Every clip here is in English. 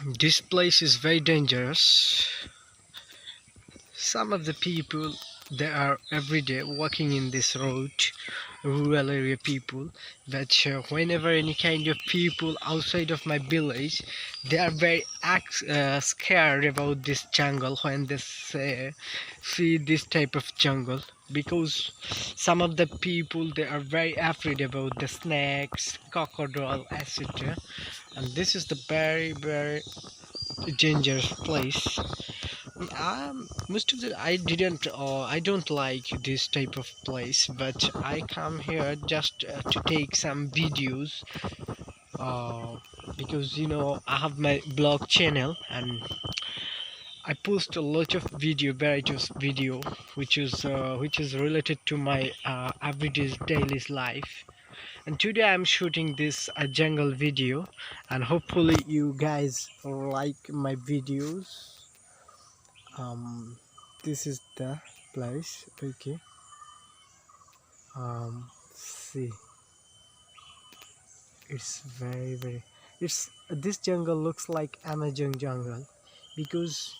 This place is very dangerous. Some of the people, they are every day walking in this road, rural area people, that whenever any kind of people outside of my village, they are very scared about this jungle when they see this type of jungle, because some of the people, they are very afraid about the snakes, crocodile, etc. And this is the very dangerous place. Most of the I don't like this type of place, but I come here just to take some videos. Uh, because I have my blog channel and I post a lot of various video, which is related to my everyday daily life. And today I'm shooting this jungle video, and hopefully you guys like my videos. This is the place. Okay. See, it's very it's this jungle looks like Amazon jungle, because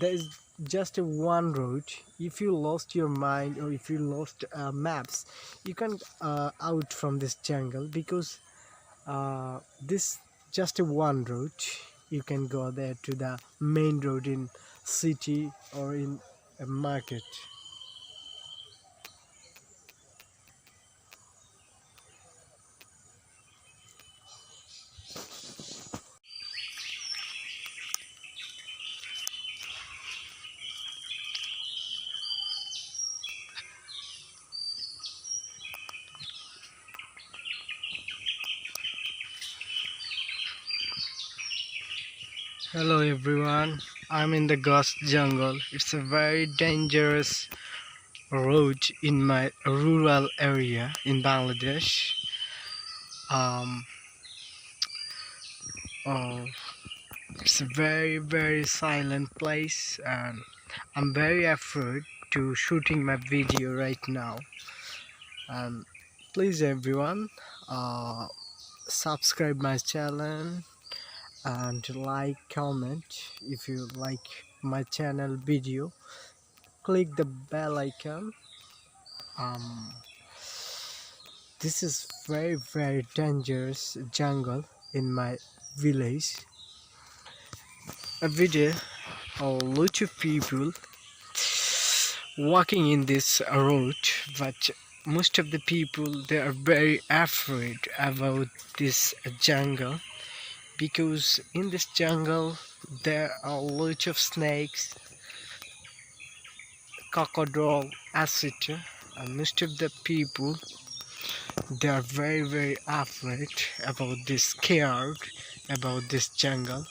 there is just a one road. If you lost your mind, or if you lost maps, you can out from this jungle, because this just a one road. You can go there to the main road in city or in a market. Hello everyone, I'm in the ghost jungle. It's a very dangerous road in my rural area in Bangladesh. Um, oh, it's a very silent place, and I'm very afraid to shooting my video right now. Please everyone, uh, subscribe my channel and like, comment if you like my channel video. Click the bell icon. um this is very dangerous jungle in my village. Every day a lot of people walking in this road, but most of the people, they are very afraid about this jungle, because in this jungle there are a lot of snakes, crocodile, etc. And most of the people, they are very afraid about this, scared about this jungle.